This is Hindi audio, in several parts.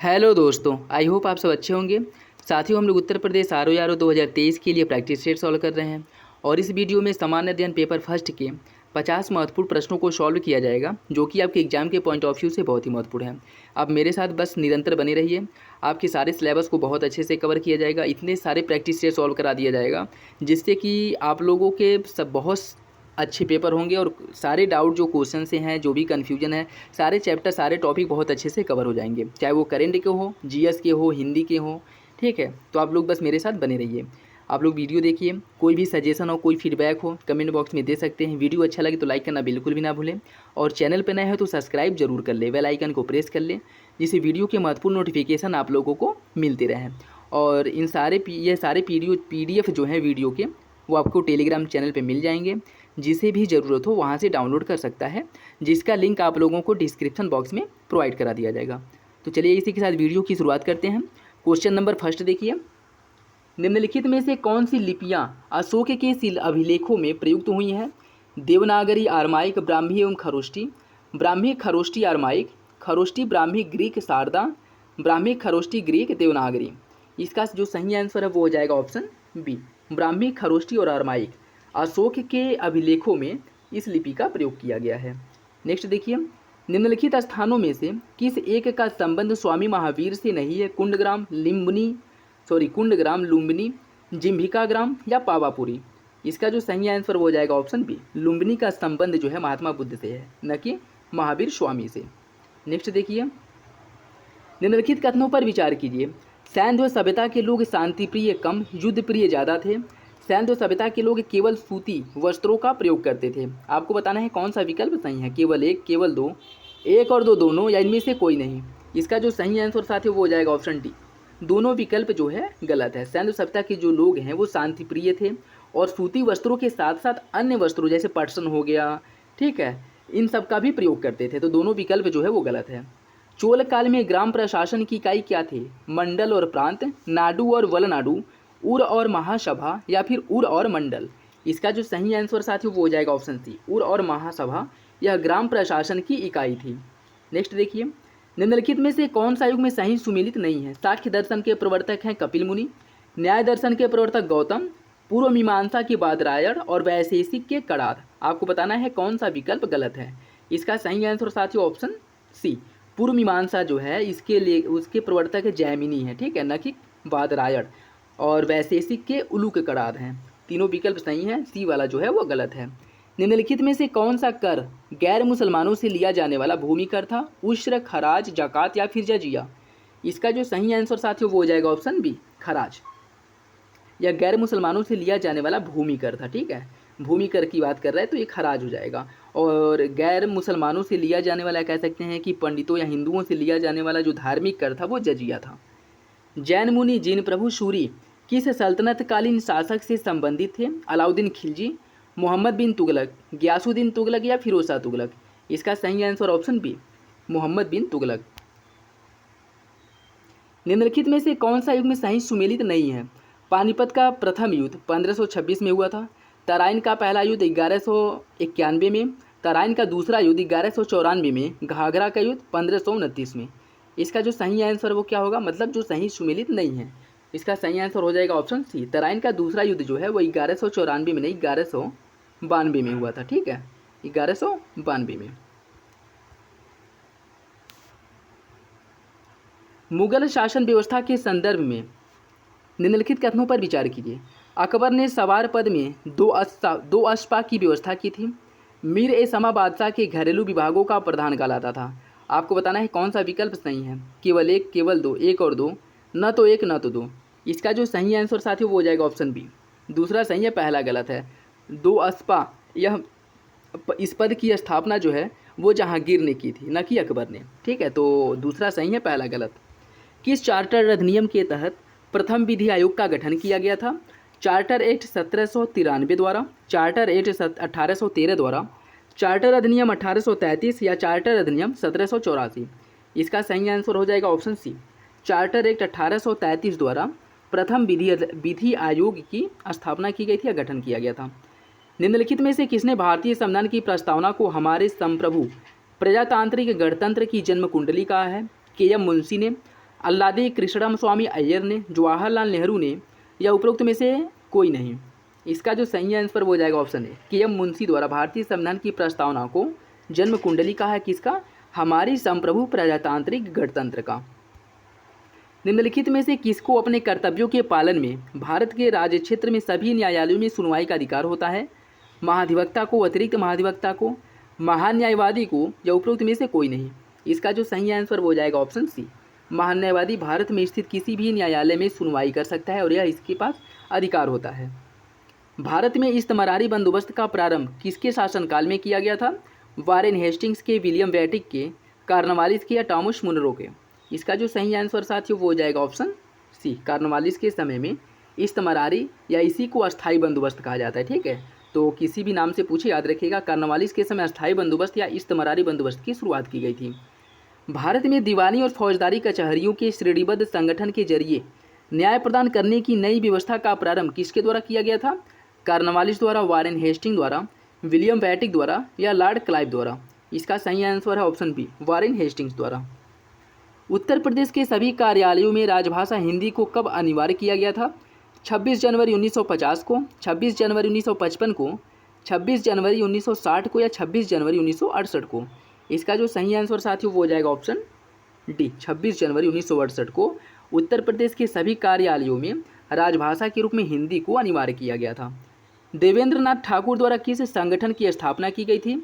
हेलो दोस्तों, आई होप आप सब अच्छे होंगे। साथियों, हम लोग उत्तर प्रदेश आर 2023 के लिए प्रैक्टिस सेट सॉल्व कर रहे हैं और इस वीडियो में सामान्य अध्ययन पेपर फर्स्ट के 50 महत्वपूर्ण प्रश्नों को सॉल्व किया जाएगा, जो कि आपके एग्जाम के पॉइंट ऑफ व्यू से बहुत ही महत्वपूर्ण है। आप मेरे साथ बस निरंतर बने रहिए, आपके सारे सिलेबस को बहुत अच्छे से कवर किया जाएगा। इतने सारे प्रैक्टिस सेट सॉल्व करा दिया जाएगा जिससे कि आप लोगों के सब बहुत अच्छे पेपर होंगे और सारे डाउट जो क्वेश्चन से हैं, जो भी कन्फ्यूजन है, सारे चैप्टर सारे टॉपिक बहुत अच्छे से कवर हो जाएंगे, चाहे वो करेंट के हो, जीएस के हो, हिंदी के हो। ठीक है, तो आप लोग बस मेरे साथ बने रहिए। आप लोग वीडियो देखिए, कोई भी सजेशन हो, कोई फीडबैक हो, कमेंट बॉक्स में दे सकते हैं। वीडियो अच्छा लगे तो लाइक करना बिल्कुल भी ना भूलें और चैनल पर नए हो तो सब्सक्राइब जरूर कर ले, बेल आइकन को प्रेस कर ले, जिससे वीडियो के महत्वपूर्ण नोटिफिकेशन आप लोगों को मिलते रहें। और इन सारे ये सारे PDF जो हैं वीडियो के, वो आपको टेलीग्राम चैनल पे मिल जाएंगे। जिसे भी ज़रूरत हो वहाँ से डाउनलोड कर सकता है, जिसका लिंक आप लोगों को डिस्क्रिप्शन बॉक्स में प्रोवाइड करा दिया जाएगा। तो चलिए इसी के साथ वीडियो की शुरुआत करते हैं। क्वेश्चन नंबर फर्स्ट देखिए, निम्नलिखित में से कौन सी लिपियाँ अशोक के शिल अभिलेखों में प्रयुक्त हुई हैं? देवनागरी, आरमाइक, ब्राह्मी एवं खरोष्टी। ब्राह्मी, खरोष्टी, आरमाइक। खरोष्टी, ब्राह्मी, ग्रीक, शारदा। ब्राह्मी, खरोष्टी, ग्रीक, देवनागरी। इसका जो सही आंसर है वो हो जाएगा ऑप्शन बी, ब्राह्मी, खरोष्टी और आरमाइक। अशोक के अभिलेखों में इस लिपि का प्रयोग किया गया है। नेक्स्ट देखिए, निम्नलिखित स्थानों में से किस एक का संबंध स्वामी महावीर से नहीं है? कुंडग्राम, लुम्बिनी, जिम्भिका ग्राम या पावापुरी। इसका जो सही आंसर हो जाएगा ऑप्शन बी, लुम्बिनी का संबंध जो है महात्मा बुद्ध से है, न कि महावीर स्वामी से। नेक्स्ट देखिए, निम्नलिखित कथनों पर विचार कीजिए। सैन्य सभ्यता के लोग शांति प्रिय कम, युद्ध प्रिय ज़्यादा थे। सैन्य सभ्यता के लोग केवल सूती वस्त्रों का प्रयोग करते थे। आपको बताना है कौन सा विकल्प सही है, केवल एक, केवल दो, एक और दो दोनों, या इनमें से कोई नहीं। इसका जो सही आंसर साथियों वो हो जाएगा ऑप्शन डी, दोनों विकल्प जो है गलत है। सैन्य सभ्यता के जो लोग हैं वो शांति प्रिय थे और सूती वस्त्रों के साथ साथ अन्य वस्त्रों जैसे पटसन हो गया, ठीक है, इन सब का भी प्रयोग करते थे। तो दोनों विकल्प जो है वो गलत है। चोल काल में ग्राम प्रशासन की इकाई क्या थे? मंडल और प्रांत, नाडु और वलनाडु, उर और महासभा या फिर उर और मंडल। इसका जो सही आंसर साथियों वो हो जाएगा ऑप्शन सी, उर और महासभा, यह ग्राम प्रशासन की इकाई थी। नेक्स्ट देखिए, निम्नलिखित में से कौन सा युग में सही सुमेलित नहीं है? साख्य दर्शन के प्रवर्तक हैं कपिल मुनि, न्याय दर्शन के प्रवर्तक गौतम, पूर्व मीमांसा के बादरायण और वैशेषिक के कणाद। आपको बताना है कौन सा विकल्प गलत है। इसका सही आंसर साथियों ऑप्शन सी, पूर्व मीमांसा जो है इसके लिए उसके प्रवर्तक जैमिनी है, ठीक है, न कि बादरायण, और वैशेषिक के उलूक कणाद हैं। तीनों विकल्प सही हैं, सी वाला जो है वो गलत है। निम्नलिखित में से कौन सा कर गैर मुसलमानों से लिया जाने वाला भूमि कर था? उश्र, खराज, जकात या फिर जजिया। इसका जो सही आंसर साथियों वो हो जाएगा ऑप्शन बी, खराज। यह गैर मुसलमानों से लिया जाने वाला भूमि कर था, ठीक है, भूमि कर की बात कर रहा है तो ये खराज हो जाएगा। और गैर मुसलमानों से लिया जाने वाला कह सकते हैं कि पंडितों या हिंदुओं से लिया जाने वाला जो धार्मिक कर था वो जजिया था। जैन मुनि जिन प्रभु सूरी किस सल्तनत कालीन शासक से संबंधित थे? अलाउद्दीन खिलजी, मोहम्मद बिन तुगलक, गयासुद्दीन तुगलक या फिरोज शाह तुगलक। इसका सही आंसर ऑप्शन बी, मोहम्मद बिन तुगलक। निम्नलिखित में से कौन सा युग में सही सुमेलित नहीं है? पानीपत का प्रथम युद्ध 1526 में हुआ था। तराइन का पहला युद्ध 1191 में। तराइन का दूसरा युद्ध 1194 में। घाघरा का युद्ध 1529 में। इसका जो सही आंसर वो क्या होगा, मतलब जो सही सुमेलित नहीं है। इसका सही आंसर हो जाएगा ऑप्शन सी, तराइन का दूसरा युद्ध जो है वो 1194 में नहीं 1192 में हुआ था, ठीक है, 1192 में। मुगल शासन व्यवस्था के संदर्भ में निम्नलिखित कथनों पर विचार कीजिए। अकबर ने सवार पद में दो अस्पा की व्यवस्था की थी। मीर ए समा बादशाह के घरेलू विभागों का प्रधान कहलाता था। आपको बताना है कौन सा विकल्प सही है, केवल एक, केवल दो, एक और दो, न तो एक न तो दो। इसका जो सही आंसर साथियों वो हो जाएगा ऑप्शन बी, दूसरा सही है, पहला गलत है। दो अस्पा, यह इस पद की स्थापना जो है वो जहांगीर ने की थी, न कि अकबर ने, ठीक है, तो दूसरा सही है, पहला गलत। किस चार्टर अधिनियम के तहत प्रथम विधि आयोग का गठन किया गया था? चार्टर एक्ट 1793 द्वारा, चार्टर एक्ट 1813 द्वारा, चार्टर अधिनियम 1833 या चार्टर अधिनियम 1784। इसका सही आंसर हो जाएगा ऑप्शन सी, चार्टर एक्ट 1833 द्वारा प्रथम विधि आयोग की स्थापना की गई थी या गठन किया गया था। निम्नलिखित में से किसने भारतीय संविधान की प्रस्तावना को हमारे संप्रभु प्रजातांत्रिक गणतंत्र की जन्म कुंडली कहा है? के एम मुंशी ने, अल्लादी कृष्णम स्वामी अय्यर ने, जवाहरलाल नेहरू ने, या उपरोक्त में से कोई नहीं। इसका जो सही आंसर वो जाएगा ऑप्शन है के एम मुंशी द्वारा भारतीय संविधान की प्रस्तावना को जन्म कुंडली कहा है किसका? हमारी संप्रभु प्रजातांत्रिक गणतंत्र का। निम्नलिखित में से किसको अपने कर्तव्यों के पालन में भारत के राज्य क्षेत्र में सभी न्यायालयों में सुनवाई का अधिकार होता है? महाधिवक्ता को, अतिरिक्त महाधिवक्ता को, महान्यायवादी को, या उपरोक्त में से कोई नहीं। इसका जो सही आंसर वो जाएगा ऑप्शन सी। महान्यायवादी भारत में स्थित किसी भी न्यायालय में सुनवाई कर सकता है और यह इसके पास अधिकार होता है। भारत में इस्तमरारी बंदोबस्त का प्रारंभ किसके शासनकाल में किया गया था? वारेन हेस्टिंग्स के, विलियम वैटिक के, कार्नवालिस के, या टॉमस मुनरो के। इसका जो सही आंसर साथियों वो जाएगा ऑप्शन सी। कार्नवालिस के समय में इस्तमरारी या इसी को अस्थायी बंदोबस्त कहा जाता है। ठीक है, तो किसी भी नाम से पूछे याद रखिएगा, कार्नवालिस के समय अस्थायी बंदोबस्त या इस्तमरारी बंदोबस्त की शुरुआत की गई थी। भारत में दीवानी और फौजदारी कचहरियों के श्रेणीबद्ध संगठन के जरिए न्याय प्रदान करने की नई व्यवस्था का प्रारंभ किसके द्वारा किया गया था? कार्नवालिस द्वारा, वारेन हेस्टिंग द्वारा, विलियम वैटिक द्वारा, या लॉर्ड क्लाइव द्वारा। इसका सही आंसर है ऑप्शन बी, वारेन हेस्टिंग्स द्वारा। उत्तर प्रदेश के सभी कार्यालयों में राजभाषा हिंदी को कब अनिवार्य किया गया था? 26 जनवरी 1950 को, 26 जनवरी 1955 को, 26 जनवरी 1960 को, या 26 जनवरी 1968 को। इसका जो सही आंसर साथियों वो हो जाएगा ऑप्शन डी, 26 जनवरी 1968 को उत्तर प्रदेश के सभी कार्यालयों में राजभाषा के रूप में हिंदी को अनिवार्य किया गया था। देवेंद्र नाथ ठाकुर द्वारा किस संगठन की स्थापना की गई थी?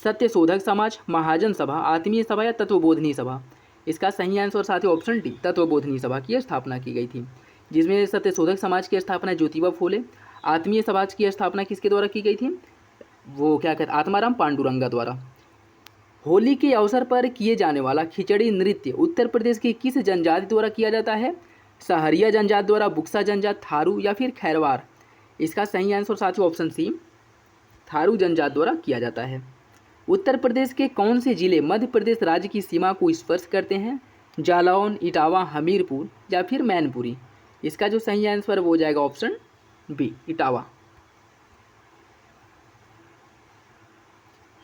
सत्य शोधक समाज, महाजन सभा, आत्मीय सभा, या तत्वबोधनी सभा। इसका सही आंसर साथियों ऑप्शन डी, तत्वबोधनी सभा की स्थापना की गई थी, जिसमें सत्य शोधक समाज की स्थापना ज्योतिबा फूले, आत्मीय समाज की स्थापना किसके द्वारा की गई थी? वो क्या कहते हैं, आत्माराम पांडुरंगा द्वारा। होली के अवसर पर किए जाने वाला खिचड़ी नृत्य उत्तर प्रदेश की किस जनजाति द्वारा किया जाता है? सहरिया जनजाति द्वारा, बुक्सा जनजाति, थारू, या फिर खैरवार। इसका सही आंसर साथियों ऑप्शन सी, थारू जनजाति द्वारा किया जाता है। उत्तर प्रदेश के कौन से जिले मध्य प्रदेश राज्य की सीमा को स्पर्श करते हैं? जालौन, इटावा, हमीरपुर, या फिर मैनपुरी। इसका जो सही आंसर वो हो जाएगा ऑप्शन बी, इटावा।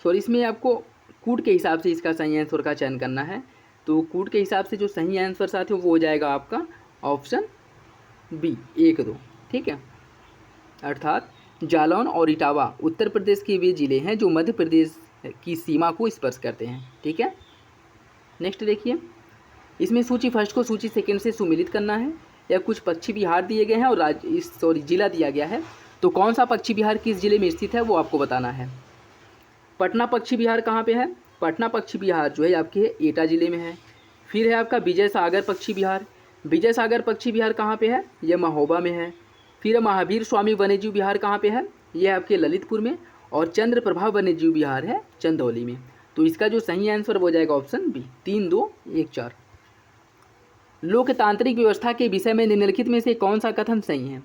सॉरी, इसमें आपको कूट के हिसाब से इसका सही आंसर का चयन करना है। तो कूट के हिसाब से जो सही आंसर साथियों वो हो जाएगा आपका ऑप्शन बी, 1, 2। ठीक है, अर्थात जालौन और इटावा उत्तर प्रदेश के वे जिले हैं जो मध्य प्रदेश की सीमा को स्पर्श करते हैं। ठीक है, नेक्स्ट देखिए, इसमें सूची फर्स्ट को सूची सेकंड से सुमिलित करना है, या कुछ पश्चिमी बिहार दिए गए हैं और जिला दिया गया है, तो कौन सा पश्चिमी बिहार किस जिले में स्थित है वो आपको बताना है। पटना पश्चिमी बिहार कहाँ पे है? पटना पश्चिमी बिहार जो है आपके एटा जिले में है। फिर है आपका विजय सागर पश्चिमी बिहार, विजय सागर पश्चिमी बिहार कहाँ पे है? यह महोबा में है। फिर महावीर स्वामी वन्यजीव विहार कहाँ पे है? यह आपके ललितपुर में। और चंद्रप्रभा वन्यजीव विहार है चंदौली में। तो इसका जो सही आंसर हो जाएगा ऑप्शन बी, 3, 2, 1, 4। लोकतांत्रिक व्यवस्था के विषय में निम्नलिखित में से कौन सा कथन सही है?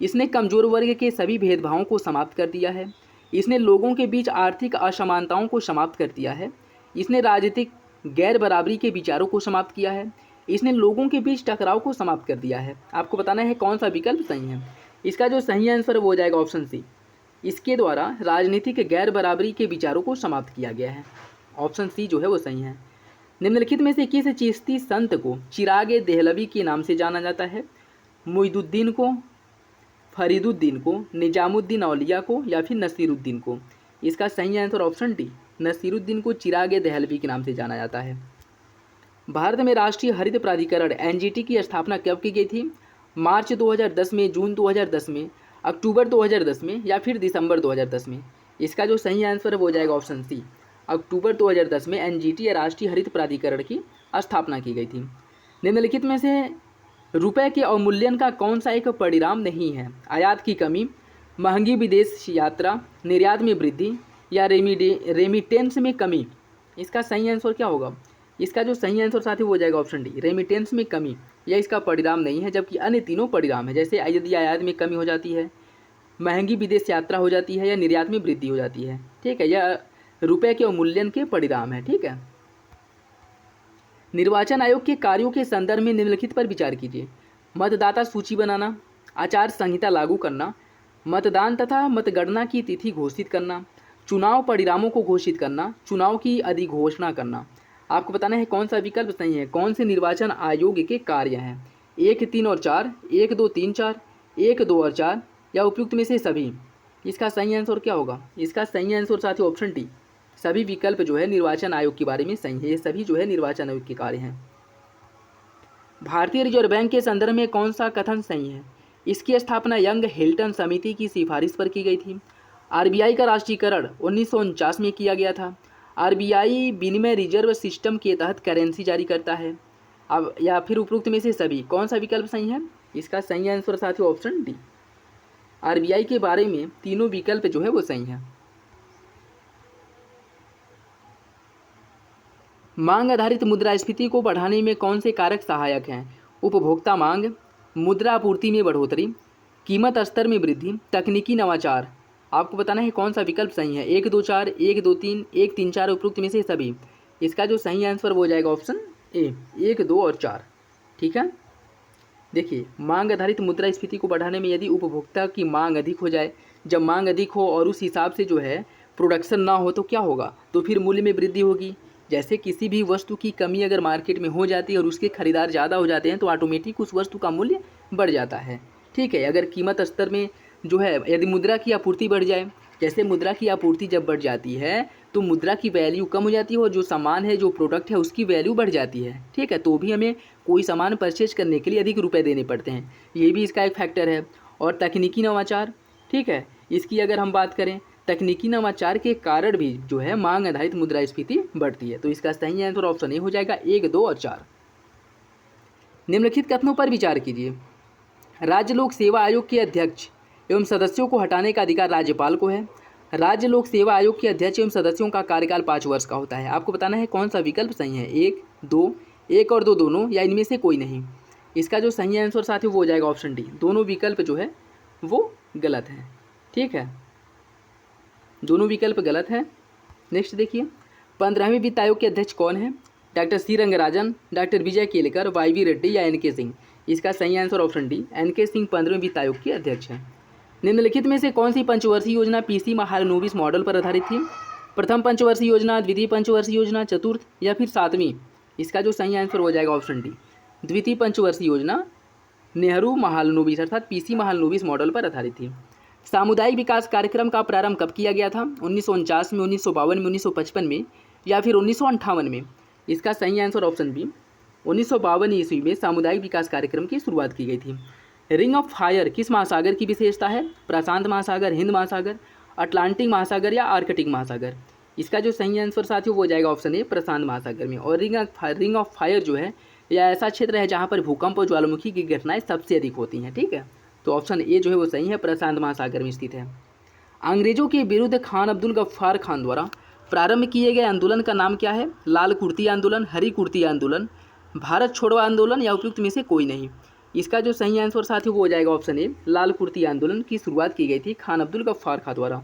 इसने कमजोर वर्ग के सभी भेदभावों को समाप्त कर दिया है। इसने लोगों के बीच आर्थिक असमानताओं को समाप्त कर दिया है। इसने राजनीतिक गैर बराबरी के विचारों को समाप्त किया है। इसने लोगों के बीच टकराव को समाप्त कर दिया है। आपको बताना है कौन सा विकल्प सही है। इसका जो सही आंसर वो हो जाएगा ऑप्शन सी, इसके द्वारा राजनीतिक गैर बराबरी के विचारों को समाप्त किया गया है। ऑप्शन सी जो है वो सही है। निम्नलिखित में से किस चिश्ती संत को चिरागे देहलवी के नाम से जाना जाता है? मुइदुद्दीन को, फरीदुद्दीन को, निजामुद्दीन औलिया को, या फिर नसीरुद्दीन को। इसका सही आंसर ऑप्शन डी, नसीरुद्दीन को चिरागे देहलवी के नाम से जाना जाता है। भारत में राष्ट्रीय हरित प्राधिकरण एनजीटी की स्थापना कब की गई थी? मार्च 2010 में, जून 2010 में, अक्टूबर 2010 में, या फिर दिसंबर 2010 में। इसका जो सही आंसर है वो हो जाएगा ऑप्शन सी, अक्टूबर 2010 में एनजीटी या राष्ट्रीय हरित प्राधिकरण की स्थापना की गई थी। निम्नलिखित में से रुपए के अवमूल्यन का कौन सा एक परिणाम नहीं है? आयात की कमी, महंगी विदेश यात्रा, निर्यात में वृद्धि, या रेमिटेंस में कमी। इसका सही आंसर क्या होगा? इसका जो सही आंसर साथी हो जाएगा ऑप्शन डी, रेमिटेंस में कमी। यह इसका परिणाम नहीं है, जबकि अन्य तीनों परिणाम है। जैसे यदि आयात में कमी हो जाती है, महंगी विदेश यात्रा हो जाती है, या निर्यात में वृद्धि हो जाती है। ठीक है, यह रुपए के अवमूल्यन के परिणाम है। ठीक है, निर्वाचन आयोग के कार्यों के संदर्भ में निम्नलिखित पर विचार कीजिए। मतदाता सूची बनाना, आचार संहिता लागू करना, मतदान तथा मतगणना की तिथि घोषित करना, चुनाव परिणामों को घोषित करना, चुनाव की अधिघोषणा करना। आपको बताना है कौन सा विकल्प सही है, कौन से निर्वाचन आयोग के कार्य हैं, 1, 3 और 4, 1, 2, 3, 4, 1, 2 और 4 या उपयुक्त में से सभी। इसका सही आंसर क्या होगा? इसका सही आंसर साथियों ऑप्शन डी, सभी विकल्प जो है निर्वाचन आयोग के बारे में सही है। ये सभी जो है निर्वाचन आयोग के कार्य हैं। भारतीय रिजर्व बैंक के संदर्भ में कौन सा कथन सही है? इसकी स्थापना यंग हिल्टन समिति की सिफारिश पर की गई थी। आरबीआई का राष्ट्रीयकरण 1949 में किया गया था। आरबीआई विनिमय रिजर्व सिस्टम के तहत करेंसी जारी करता है। अब या फिर उपरोक्त में से सभी, कौन सा विकल्प सही है? इसका सही आंसर साथियों ऑप्शन डी, आरबीआई के बारे में तीनों विकल्प जो है वो सही है। मांग आधारित मुद्रास्फीति को बढ़ाने में कौन से कारक सहायक हैं? उपभोक्ता मांग, मुद्रा आपूर्ति में बढ़ोतरी, कीमत स्तर में वृद्धि, तकनीकी नवाचार। आपको बताना है कौन सा विकल्प सही है। 1, 2, 4, 1, 2, 3, 1, 3, 4 उपरोक्त में से सभी। इसका जो सही आंसर वो हो जाएगा ऑप्शन ए, 1, 2 और 4। ठीक है, देखिए मांग आधारित मुद्रास्फीति को बढ़ाने में यदि उपभोक्ता की मांग अधिक हो जाए, जब मांग अधिक हो और उस हिसाब से जो है प्रोडक्शन ना हो तो क्या होगा? तो फिर मूल्य में वृद्धि होगी। जैसे किसी भी वस्तु की कमी अगर मार्केट में हो जाती है और उसके खरीदार ज़्यादा हो जाते हैं तो ऑटोमेटिक उस वस्तु का मूल्य बढ़ जाता है। ठीक है, अगर कीमत स्तर में जो है यदि मुद्रा की आपूर्ति बढ़ जाए, जैसे मुद्रा की आपूर्ति जब बढ़ जाती है तो मुद्रा की वैल्यू कम हो जाती है और जो सामान है, जो प्रोडक्ट है, उसकी वैल्यू बढ़ जाती है। ठीक है, तो भी हमें कोई सामान परचेज करने के लिए अधिक रुपए देने पड़ते हैं, ये भी इसका एक फैक्टर है। और तकनीकी नवाचार, ठीक है, इसकी अगर हम बात करें, तकनीकी नवाचार के कारण भी जो है मांग आधारित मुद्रास्फीति बढ़ती है। तो इसका सही आंसर ऑप्शन ए हो जाएगा, 1, 2 और 4। निम्नलिखित कथनों पर विचार कीजिए। राज्य लोक सेवा आयोग के अध्यक्ष एवं सदस्यों को हटाने का अधिकार राज्यपाल को है। राज्य लोक सेवा आयोग के अध्यक्ष एवं सदस्यों का कार्यकाल 5 वर्ष का होता है। आपको बताना है कौन सा विकल्प सही है, 1, 2, 1 और 2 दोनों या इनमें से कोई नहीं। इसका जो सही आंसर साथियों वो हो जाएगा ऑप्शन डी, दोनों विकल्प जो है वो गलत है। ठीक है, दोनों विकल्प गलत है। नेक्स्ट देखिए, 15वें वित्त आयोग के अध्यक्ष कौन है? Doctor C Rangarajan, doctor Vijay Kelkar, YV. Reddy या एन.के. सिंह। इसका सही answer option D, NK. Singh 15वें वित्त आयोग के अध्यक्ष हैं। निम्नलिखित में से कौन सी पंचवर्षीय योजना पीसी महालनोबिस मॉडल पर आधारित थी? प्रथम पंचवर्षीय योजना, द्वितीय पंचवर्षीय योजना, चतुर्थ या फिर 7वीं? इसका जो सही आंसर हो जाएगा ऑप्शन डी, द्वितीय पंचवर्षीय योजना नेहरू महालनोबिस अर्थात पीसी महालनोबिस मॉडल पर आधारित थी। सामुदायिक विकास कार्यक्रम का प्रारंभ कब किया गया था? 1949 में, 1952 में, 1955 में या फिर 1958 में? इसका सही आंसर ऑप्शन बी, 1952 ईस्वी में सामुदायिक विकास कार्यक्रम की शुरुआत की गई थी। रिंग ऑफ फायर किस महासागर की विशेषता है? प्रशांत महासागर, हिंद महासागर, अटलांटिक महासागर या आर्कटिक महासागर? इसका जो सही आंसर साथियों वो हो जाएगा ऑप्शन ए, प्रशांत महासागर में। और रिंग ऑफ फायर जो है यह ऐसा क्षेत्र है जहाँ पर भूकंप और ज्वालामुखी की घटनाएं सबसे अधिक होती हैं। ठीक है, तो ऑप्शन ए जो है वो सही है, प्रशांत महासागर में स्थित है। अंग्रेजों के विरुद्ध खान अब्दुल गफ्फार खान द्वारा प्रारंभ किए गए आंदोलन का नाम क्या है? लाल कुर्ती आंदोलन, हरी कुर्ती आंदोलन, भारत छोड़ो आंदोलन या उपयुक्त में से कोई नहीं? इसका जो सही आंसर साथियों वो हो जाएगा ऑप्शन ए, लाल कुर्ती आंदोलन की शुरुआत की गई थी खान अब्दुल गफ्फार खान द्वारा।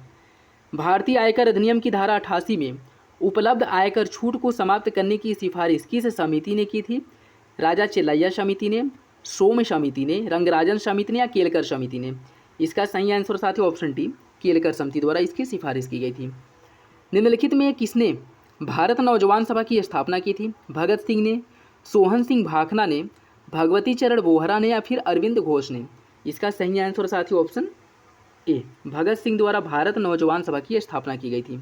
भारतीय आयकर अधिनियम की धारा 88 में उपलब्ध आयकर छूट को समाप्त करने की सिफारिश किस समिति ने की थी? राजा चेल्लैया समिति ने, सोम समिति ने, रंगराजन समिति ने या केलकर समिति ने? इसका सही आंसर साथियों ऑप्शन डी, केलकर समिति द्वारा इसकी सिफारिश की गई थी। निम्नलिखित में किसने भारत नौजवान सभा की स्थापना की थी? भगत सिंह ने, सोहन सिंह भाखना ने, भगवती चरण बोहरा ने या फिर अरविंद घोष ने? इसका सही आंसर साथियों ऑप्शन ए, भगत सिंह द्वारा भारत नौजवान सभा की स्थापना की गई थी।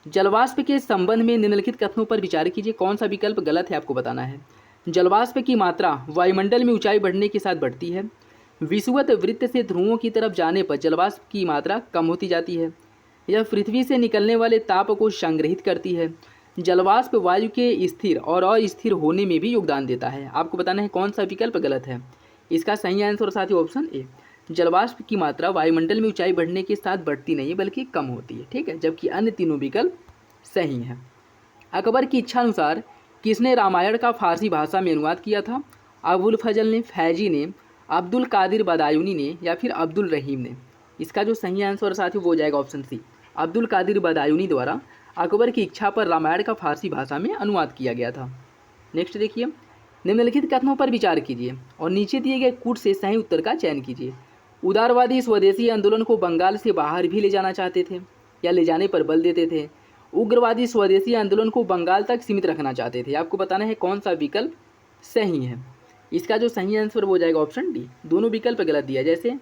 जलवाष्प के संबंध में निम्नलिखित कथनों पर विचार कीजिए, कौन सा विकल्प गलत है आपको बताना है। जलवाष्प की मात्रा वायुमंडल में ऊंचाई बढ़ने के साथ बढ़ती है। विषुवत वृत्त से ध्रुवों की तरफ जाने पर जलवाष्प की मात्रा कम होती जाती है। यह पृथ्वी से निकलने वाले ताप को संग्रहित करती है। जलवाष्प वायु के स्थिर और अस्थिर होने में भी योगदान देता है। आपको बताना है कौन सा विकल्प गलत है। इसका सही आंसर साथियों ऑप्शन ए, जलवाष्प की मात्रा वायुमंडल में ऊंचाई बढ़ने के साथ बढ़ती नहीं है बल्कि कम होती है। ठीक है, जबकि अन्य तीनों विकल्प सही हैं। अकबर की इच्छा अनुसार किसने रामायण का फारसी भाषा में अनुवाद किया था? अबुल फजल ने, फैजी ने, अब्दुल कादिर बदायूनी ने या फिर अब्दुल रहीम ने? इसका जो सही आंसर साथियों वो हो जाएगा ऑप्शन सी, अब्दुल कादिर बदायूनी द्वारा अकबर की इच्छा पर रामायण का फारसी भाषा में अनुवाद किया गया था। नेक्स्ट देखिए, निम्नलिखित कथनों पर विचार कीजिए और नीचे दिए गए कूट से सही उत्तर का चयन कीजिए। उदारवादी स्वदेशी आंदोलन को बंगाल से बाहर भी ले जाना चाहते थे या ले जाने पर बल देते थे। उग्रवादी स्वदेशी आंदोलन को बंगाल तक सीमित रखना चाहते थे। आपको बताना है कौन सा विकल्प सही है। इसका जो सही आंसर वो हो जाएगा ऑप्शन डी। दोनों विकल्प गलत दिया। जैसे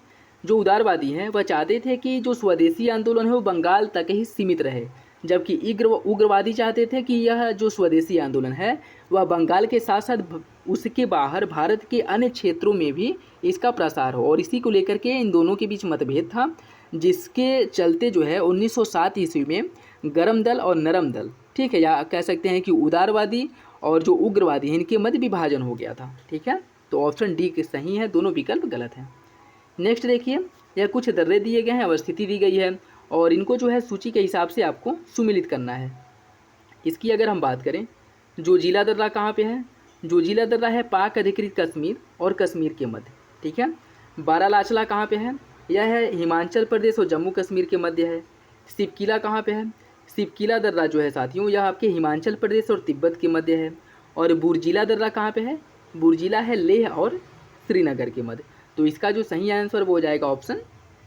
जो उदारवादी हैं वह चाहते थे कि जो स्वदेशी आंदोलन है वो बंगाल तक ही सीमित रहे, जबकि उग्रवादी चाहते थे कि यह जो स्वदेशी आंदोलन है वह बंगाल के साथ साथ उसके बाहर भारत के अन्य क्षेत्रों में भी इसका प्रसार हो। और इसी को लेकर के इन दोनों के बीच मतभेद था, जिसके चलते जो है 1907 ईस्वी में गरम दल और नरम दल, ठीक है, या कह सकते हैं कि उदारवादी और जो उग्रवादी हैं इनके मध्य विभाजन हो गया था। ठीक है, तो ऑप्शन डी के सही है, दोनों विकल्प गलत हैं। नेक्स्ट देखिए, यह कुछ दर्रे दिए गए हैं, अवस्थिति दी गई है और इनको जो है सूची के हिसाब से आपको सुमिलित करना है। इसकी अगर हम बात करें, जोजिला दर्रा कहाँ पे है? जोजिला दर्रा है पाक अधिकृत कश्मीर और कश्मीर के मध्य। ठीक है, बारालाचला कहाँ पे है? यह है हिमाचल प्रदेश और जम्मू कश्मीर के मध्य है। सिपकिला कहाँ पे है? सिपकिला दर्रा जो है साथियों यह आपके हिमाचल प्रदेश और तिब्बत के मध्य है। और बुर्जिला दर्रा कहाँ पे है? बुर्जिला है लेह और श्रीनगर के मध्य। तो इसका जो सही आंसर वो हो जाएगा ऑप्शन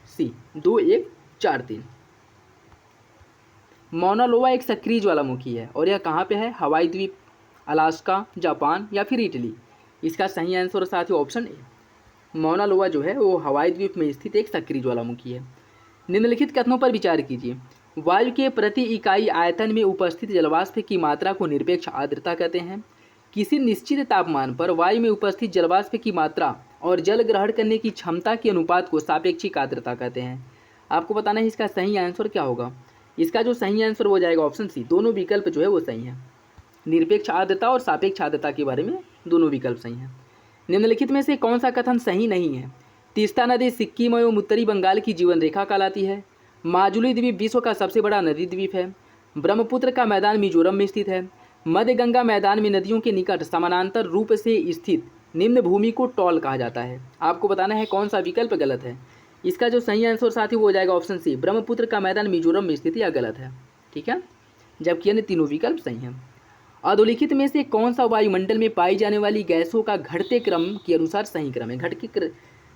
सी, 2, 1, 4, 3। मौना लोआ एक सक्रिय ज्वालामुखी है और यह कहाँ पे है? हवाई द्वीप, अलास्का, जापान या फिर इटली। इसका सही आंसर साथियों ऑप्शन ए। मौना लोआ जो है वो हवाई द्वीप में स्थित एक सक्रिय ज्वालामुखी है। निम्नलिखित कथनों पर विचार कीजिए। वायु के प्रति इकाई आयतन में उपस्थित जलवाष्प की मात्रा को निरपेक्ष आर्द्रता कहते हैं। किसी निश्चित तापमान पर वायु में उपस्थित जलवाष्प की मात्रा और जल ग्रहण करने की क्षमता के अनुपात को सापेक्षिक आर्द्रता कहते हैं। आपको बताना है इसका सही आंसर क्या होगा। इसका जो सही आंसर हो जाएगा ऑप्शन सी, दोनों विकल्प जो है वो सही है। निरपेक्ष आर्द्रता और सापेक्ष आर्द्रता के बारे में दोनों विकल्प सही हैं। निम्नलिखित में से कौन सा कथन सही नहीं है? तीस्ता नदी सिक्किम एवं उत्तरी बंगाल की जीवन रेखा कहलाती है। माजुली द्वीप विश्व का सबसे बड़ा नदी द्वीप है। ब्रह्मपुत्र का मैदान मिजोरम में स्थित है। मध्य गंगा मैदान में नदियों के निकट समानांतर रूप से स्थित निम्न भूमि को टॉल कहा जाता है। आपको बताना है कौन सा विकल्प गलत है। इसका जो सही आंसर साथी वो हो जाएगा ऑप्शन सी, ब्रह्मपुत्र का मैदान मिजोरम में स्थित या गलत है। ठीक है, जबकि अन्य तीनों विकल्प सही हैं। अधोलिखित में से कौन सा वायुमंडल में पाई जाने वाली गैसों का घटते क्रम के अनुसार सही क्रम है?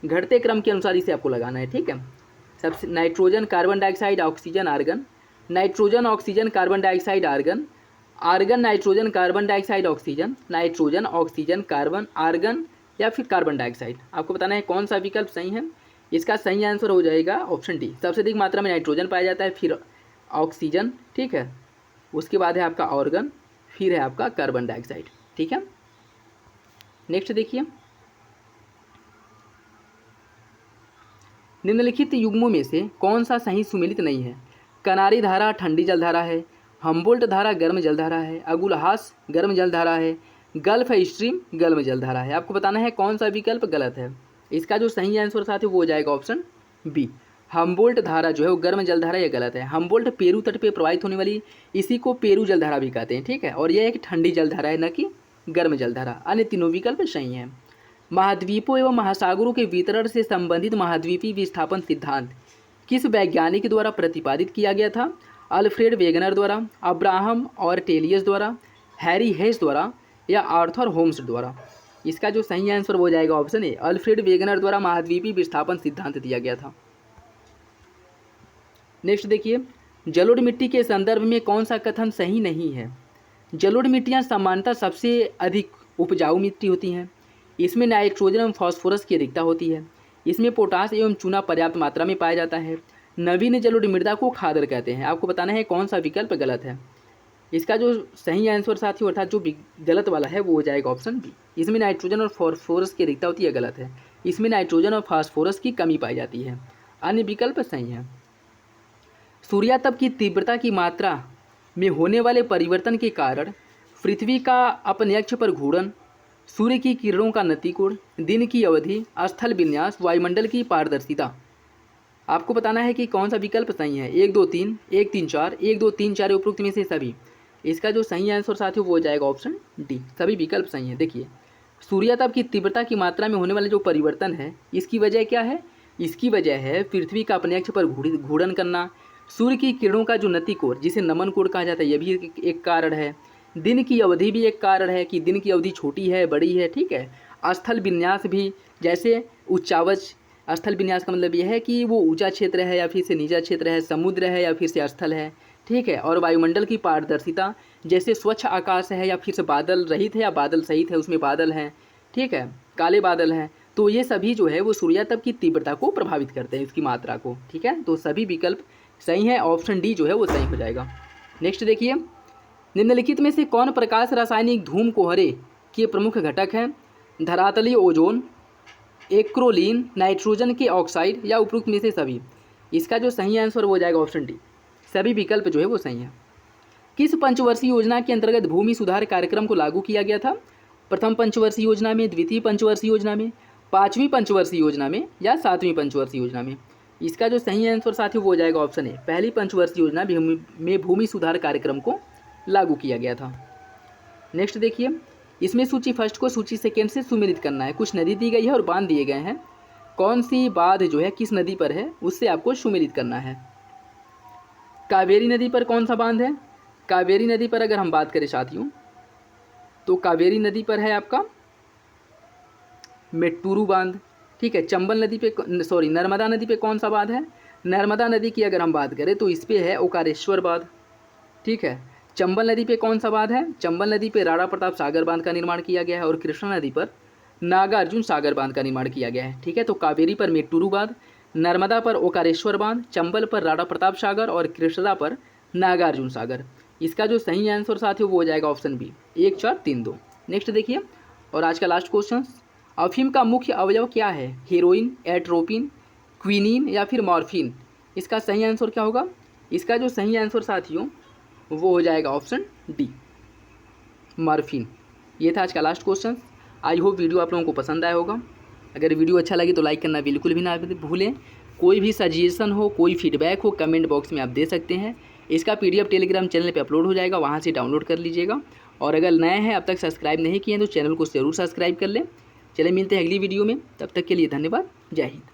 घटते क्रम के अनुसार इसे आपको लगाना है। ठीक है, सबसे nitrogen, carbon dioxide, oxygen, argon. Nitrogen, oxygen, carbon dioxide, argon. Argon, nitrogen, carbon dioxide, oxygen. Nitrogen, oxygen, carbon, argon या फिर कार्बन डाइऑक्साइड। आपको बताना है कौन सा विकल्प सही है। इसका सही आंसर हो जाएगा ऑप्शन डी। सबसे अधिक मात्रा में नाइट्रोजन पाया जाता है, फिर ऑक्सीजन, ठीक है, उसके बाद है आपका ऑर्गन, फिर है आपका कार्बन डाइऑक्साइड। ठीक है, नेक्स्ट देखिए, निम्नलिखित युग्मों में से कौन सा सही सुमेलित नहीं है? कनारी धारा ठंडी जलधारा है। हम्बोल्ट धारा गर्म जलधारा है। अगुलहास गर्म जलधारा है। गल्फ स्ट्रीम गर्म जलधारा है। आपको बताना है कौन सा विकल्प गलत है। इसका जो सही आंसर साथ है वो हो जाएगा ऑप्शन बी। हम्बोल्ट धारा जो है वो गर्म जलधारा या गलत है। हम्बोल्ट पेरू तट पे प्रवाहित होने वाली, इसी को पेरू जलधारा भी कहते हैं। ठीक है, और यह एक ठंडी जलधारा है, न कि गर्म जलधारा। अन्य तीनों विकल्प सही हैं। महाद्वीपों एवं महासागरों के वितरण से संबंधित महाद्वीपीय विस्थापन सिद्धांत किस वैज्ञानिक द्वारा प्रतिपादित किया गया था? अल्फ्रेड वेगनर द्वारा, अब्राहम और टेलियस द्वारा, हैरी हेस द्वारा या आर्थर होम्स द्वारा। इसका जो सही आंसर हो जाएगा ऑप्शन ए, अल्फ्रेड वेगनर द्वारा महाद्वीपीय विस्थापन सिद्धांत दिया गया था। नेक्स्ट देखिए, जलोढ़ मिट्टी के संदर्भ में कौन सा कथन सही नहीं है? जलोढ़ मिट्टियाँ सामान्यतः सबसे अधिक उपजाऊ मिट्टी होती हैं। इसमें नाइट्रोजन एवं फास्फोरस की अधिकता होती है। इसमें पोटास एवं चूना पर्याप्त मात्रा में पाया जाता है। नवीन जलोढ़ मृदा को खादर कहते हैं। आपको बताना है कौन सा विकल्प गलत है। इसका जो सही आंसर साथियों अर्थात जो गलत वाला है वो हो जाएगा ऑप्शन बी। इसमें नाइट्रोजन और फास्फोरस की अधिकता होती है, गलत है। इसमें नाइट्रोजन और फास्फोरस की कमी पाई जाती है। अन्य विकल्प सही है। सूर्यातप की तीव्रता की मात्रा में होने वाले परिवर्तन के कारण पृथ्वी का अपने अक्ष पर घूर्णन, सूर्य की किरणों का नतिकोण, दिन की अवधि, स्थल विन्यास, वायुमंडल की पारदर्शिता। आपको बताना है कि कौन सा विकल्प सही है। 1, 2, 3, 1, 3, 4, 1, 2, 3, 4 उपरोक्त में से सभी। इसका जो सही आंसर साथियों वो हो जाएगा ऑप्शन डी, सभी विकल्प सही है। देखिए, सूर्यातप की तीव्रता की मात्रा में होने वाले जो परिवर्तन है, इसकी वजह क्या है? इसकी वजह है पृथ्वी का अपने अक्ष पर घूर्णन करना, सूर्य की किरणों का जो नतिकोण जिसे नमन कोण कहा जाता है, यह भी एक कारण है। दिन की अवधि भी एक कारण है कि दिन की अवधि छोटी है, बड़ी है। ठीक है, स्थल विन्यास भी, जैसे उच्चावच, स्थल विन्यास का मतलब यह है कि वो ऊंचा क्षेत्र है या फिर से नीचा क्षेत्र है, समुद्र है या फिर से स्थल है, ठीक है। और वायुमंडल की पारदर्शिता, जैसे स्वच्छ आकाश है या फिर से बादल रहित है या बादल सहित है, उसमें बादल हैं, ठीक है, काले बादल हैं, तो ये सभी जो है वो सूर्यातप की तीव्रता को प्रभावित करते हैं, इसकी मात्रा को, ठीक है। तो सभी विकल्प सही है, ऑप्शन डी जो है वो सही हो जाएगा। नेक्स्ट देखिए, निम्नलिखित में से कौन प्रकाश रासायनिक धूम कोहरे के प्रमुख घटक हैं? धरातलीय ओजोन, एक्रोलीन, नाइट्रोजन के ऑक्साइड या उपरोक्त में से सभी। इसका जो सही आंसर हो जाएगा ऑप्शन डी, सभी विकल्प जो है वो सही है। किस पंचवर्षीय योजना के अंतर्गत भूमि सुधार कार्यक्रम को लागू किया गया था? प्रथम पंचवर्षीय योजना में, द्वितीय पंचवर्षीय योजना में, पाँचवीं पंचवर्षीय योजना में या सातवीं पंचवर्षीय योजना में? इसका जो सही आंसर साथियों वो हो जाएगा ऑप्शन ए, पहली पंचवर्षीय योजना में भूमि सुधार कार्यक्रम को लागू किया गया था। नेक्स्ट देखिए, इसमें सूची फर्स्ट को सूची सेकेंड से सुमेलित करना है। कुछ नदी दी गई है और बांध दिए गए हैं, कौन सी बांध जो है किस नदी पर है उससे आपको सुमेलित करना है। कावेरी नदी पर कौन सा बांध है? कावेरी नदी पर अगर हम बात करें साथियों, तो कावेरी नदी पर है आपका मेट्टूरू बांध, ठीक है। चंबल नदी पे, सॉरी, नर्मदा नदी पे कौन सा बांध है? नर्मदा नदी की अगर हम बात करें तो इस पे है ओकारेश्वर बांध, ठीक है। चंबल नदी पे कौन सा बांध है? चंबल नदी पे राणा प्रताप सागर बांध का निर्माण किया गया है और कृष्णा नदी पर नागार्जुन सागर बांध का निर्माण किया गया है, ठीक है। तो कावेरी पर मेट्टूरू बांध, नर्मदा पर ओकारेश्वर बांध, चंबल पर राणा प्रताप सागर और कृष्णा पर नागार्जुन सागर। इसका जो सही आंसर साथियों वो हो जाएगा ऑप्शन बी, 1 4 3 2। नेक्स्ट देखिए, और आज का लास्ट क्वेश्चन, अफीम का मुख्य अवयव क्या है? हीरोइन, एट्रोपिन, क्विनीन या फिर मॉर्फिन? इसका सही आंसर क्या होगा? इसका जो सही आंसर साथियों वो हो जाएगा ऑप्शन डी, मॉर्फिन। ये था आज का last question. I hope video आप लोगों को पसंद आया होगा। अगर वीडियो अच्छा लगे तो लाइक करना बिल्कुल भी ना भूलें। कोई भी सजेशन हो, कोई फीडबैक हो, कमेंट बॉक्स में आप दे सकते हैं। इसका PDF टेलीग्राम चैनल पे अपलोड हो जाएगा, वहाँ से डाउनलोड कर लीजिएगा। और अगर नए हैं, अब तक सब्सक्राइब नहीं किए हैं तो चैनल को ज़रूर सब्सक्राइब कर लें। चलिए मिलते हैं अगली वीडियो में, तब तक के लिए धन्यवाद। जय हिंद।